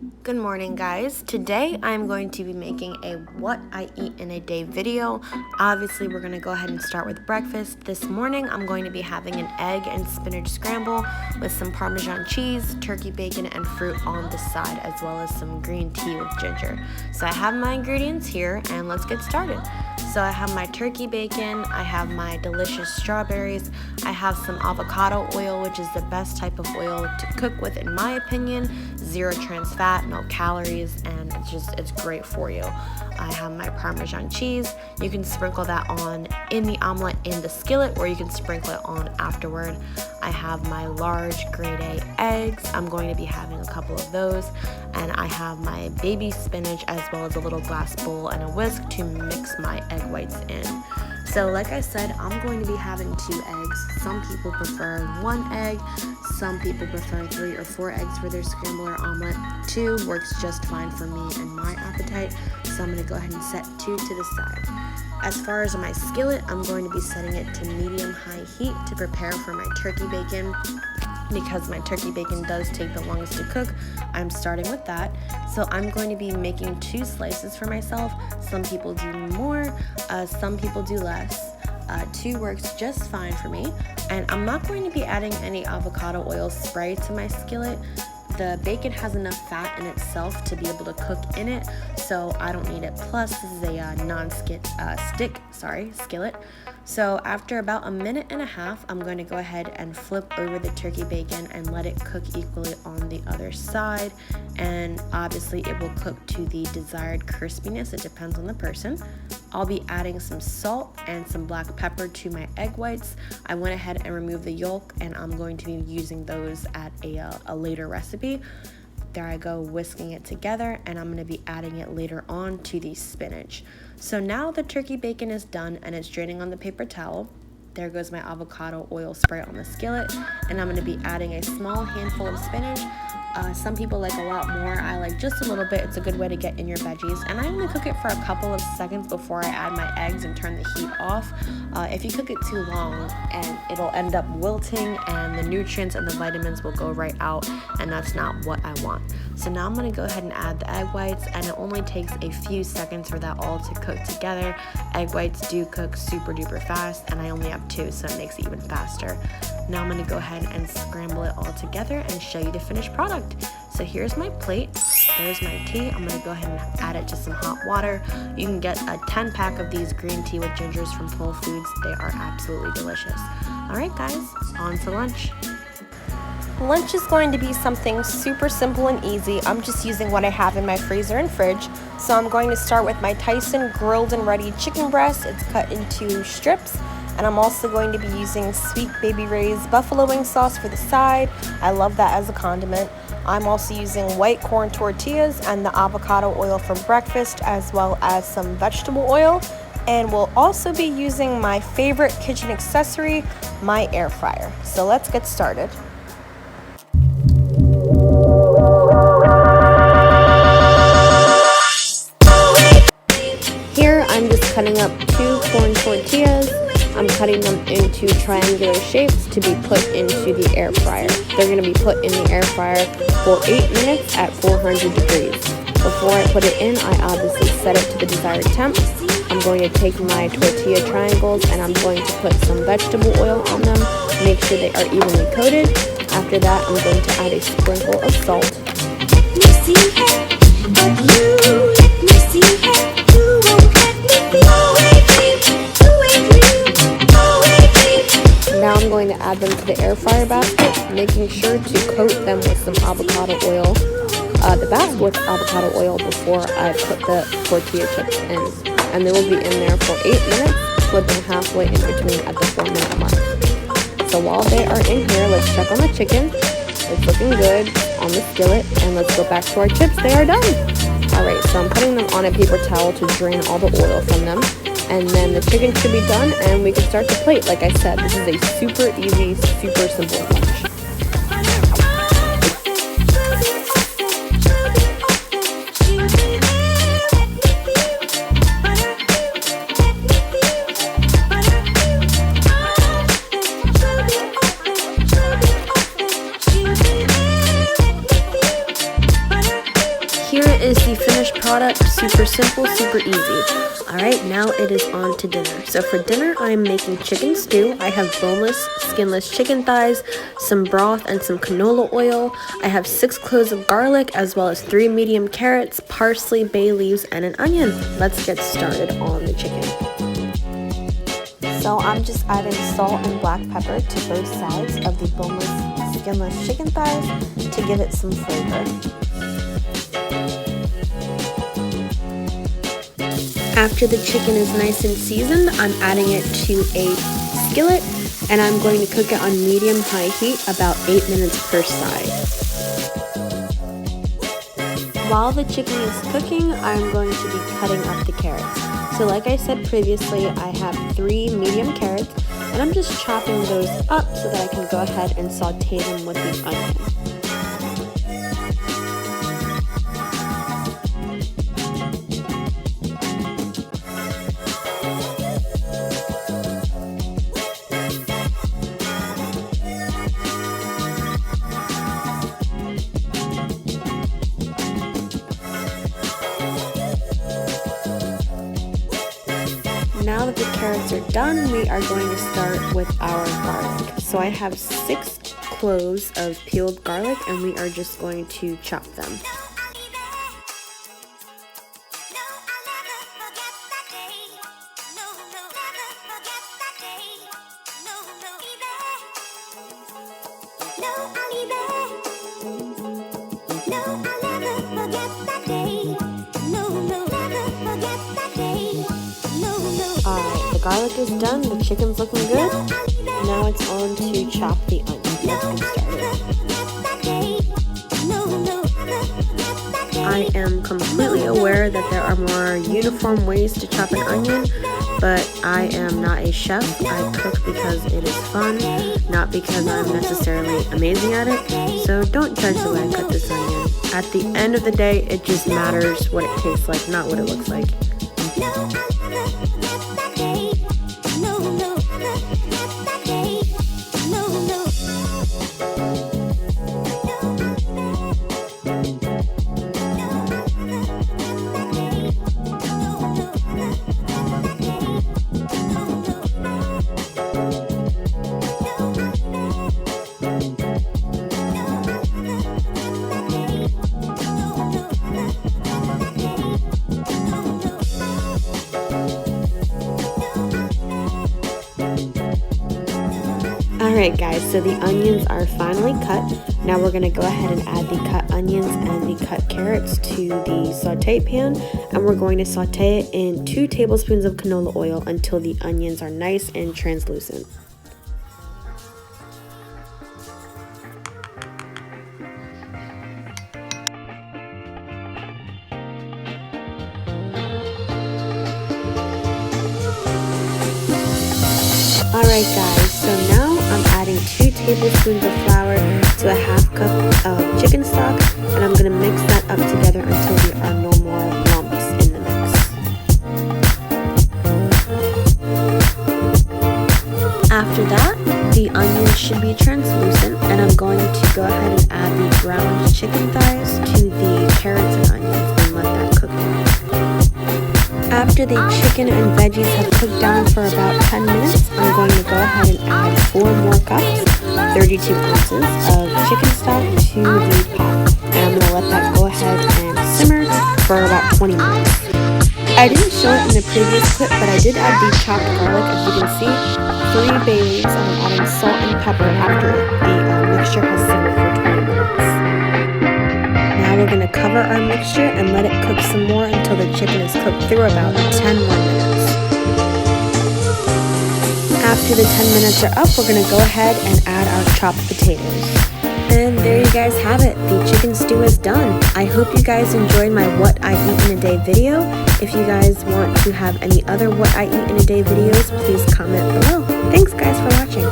Good morning, guys. Today I'm going to be making a what I eat in a day video. Obviously, we're going to go ahead and start with breakfast. This morning I'm going to be having an egg and spinach scramble with some Parmesan cheese, turkey bacon, and fruit on the side, as well as some green tea with ginger. So I have my ingredients here and let's get started. So I have my turkey bacon, I have my delicious strawberries, I have some avocado oil, which is the best type of oil to cook with in my opinion. Zero trans fat, no calories, and it's great for you. I have my Parmesan cheese. You can sprinkle that on in the omelet in the skillet, or you can sprinkle it on afterward. I have my large grade A eggs. I'm going to be having a couple of those, and I have my baby spinach as well as a little glass bowl and a whisk to mix my egg whites in. So like I said, I'm going to be having 2 eggs. Some people prefer 1 egg, some people prefer 3 or 4 eggs for their scramble or omelet. 2 works just fine for me and my appetite, so I'm going to go ahead and set 2 to the side. As far as my skillet, I'm going to be setting it to medium-high heat to prepare for my turkey bacon. Because my turkey bacon does take the longest to cook, I'm starting with that. So I'm going to be making 2 slices for myself. Some people do more, some people do less. 2 works just fine for me. And I'm not going to be adding any avocado oil spray to my skillet. The bacon has enough fat in itself to be able to cook in it, so I don't need it. Plus, this is a skillet. So after about 1.5 minutes, I'm going to go ahead and flip over the turkey bacon and let it cook equally on the other side. And obviously it will cook to the desired crispiness. It depends on the person. I'll be adding some salt and some black pepper to my egg whites. I went ahead and removed the yolk, and I'm going to be using those at a later recipe. There I go, whisking it together, and I'm going to be adding it later on to the spinach. So now the turkey bacon is done and it's draining on the paper towel. There goes my avocado oil spray on the skillet, and I'm going to be adding a small handful of spinach. Some people like a lot more. I like just a little bit. It's a good way to get in your veggies. And I only cook it for a couple of seconds before I add my eggs and turn the heat off. If you cook it too long, and it'll end up wilting, and the nutrients and the vitamins will go right out, and that's not what I want. So now I'm going to go ahead and add the egg whites, and it only takes a few seconds for that all to cook together. Egg whites do cook super duper fast, and I only have 2, so it makes it even faster. Now I'm going to go ahead and scramble it all together and show you the finished product. So here's my plate, there's my tea. I'm going to go ahead and add it to some hot water. You can get a 10-pack of these green tea with gingers from Whole Foods. They are absolutely delicious. Alright guys, on to lunch. Lunch is going to be something super simple and easy. I'm just using what I have in my freezer and fridge. So I'm going to start with my Tyson grilled and ready chicken breast. It's cut into strips. And I'm also going to be using Sweet Baby Ray's buffalo wing sauce for the side. I love that as a condiment. I'm also using white corn tortillas and the avocado oil from breakfast, as well as some vegetable oil. And we'll also be using my favorite kitchen accessory, my air fryer. So let's get started. Here I'm just cutting up 2 corn tortillas. I'm cutting them into triangular shapes to be put into the air fryer. They're going to be put in the air fryer for 8 minutes at 400 degrees. Before I put it in, I obviously set it to the desired temp. I'm going to take my tortilla triangles and I'm going to put some vegetable oil on them, make sure they are evenly coated. After that, I'm going to add a sprinkle of salt. Now I'm going to add them to the air fryer basket, making sure to coat them with some avocado oil, the basket with avocado oil before I put the tortilla chips in. And they will be in there for 8 minutes, flipping halfway in between at the 4-minute mark. So while they are in here, let's check on the chicken. It's looking good on the skillet, and let's go back to our chips. They are done. Alright, so I'm putting them on a paper towel to drain all the oil from them. And then the chicken should be done and we can start to plate. Like I said, this is a super easy, super simple lunch. here is the finished product. Super simple, super easy. Alright, now it is on to dinner. So for dinner, I am making chicken stew. I have boneless, skinless chicken thighs, some broth, and some canola oil. I have 6 cloves of garlic, as well as 3 medium carrots, parsley, bay leaves, and an onion. Let's get started on the chicken. So I'm just adding salt and black pepper to both sides of the boneless, skinless chicken thighs to give it some flavor. After the chicken is nice and seasoned, I'm adding it to a skillet, and I'm going to cook it on medium-high heat, about 8 minutes per side. While the chicken is cooking, I'm going to be cutting up the carrots. So like I said previously, I have 3 medium carrots, and I'm just chopping those up so that I can go ahead and saute them with the onion. Now that the carrots are done, we are going to start with our garlic. So I have 6 cloves of peeled garlic, and we are just going to chop them. Alright, the garlic is done, the chicken's looking good. Now it's on to chop the onion. Let's get started. I am completely aware that there are more uniform ways to chop an onion, but I am not a chef. I cook because it is fun, not because I'm necessarily amazing at it. So don't judge the way I cut this onion. At the end of the day, it just matters what it tastes like, not what it looks like. Alright guys, so the onions are finally cut. Now we're going to go ahead and add the cut onions and the cut carrots to the saute pan, and we're going to saute it in 2 tablespoons of canola oil until the onions are nice and translucent. Alright guys, so now I'm adding 2 tablespoons of flour to a half cup of chicken stock, and I'm going to mix that up together until there are no more lumps in the mix. After that, the onions should be translucent, and I'm going to go ahead and add the ground chicken thighs to the carrots and onions and let that cook. After the chicken and veggies have cooked down for about 10 minutes, I'm going to go ahead and add 4 more cups, 32 ounces of chicken stock to the pot. And I'm going to let that go ahead and simmer for about 20 minutes. I didn't show it in the previous clip, but I did add the chopped garlic, as you can see, 3 bay leaves, and I'm adding salt and pepper after the mixture has simmered for 20 minutes. Now we're going to cover our mixture and let it cook some more until the chicken is cooked through about 10 more minutes. After the 10 minutes are up, we're going to go ahead and add our chopped potatoes. And there you guys have it, the chicken stew is done. I hope you guys enjoyed my What I Eat in a Day video. If you guys want to have any other What I Eat in a Day videos, please comment below. Thanks guys for watching.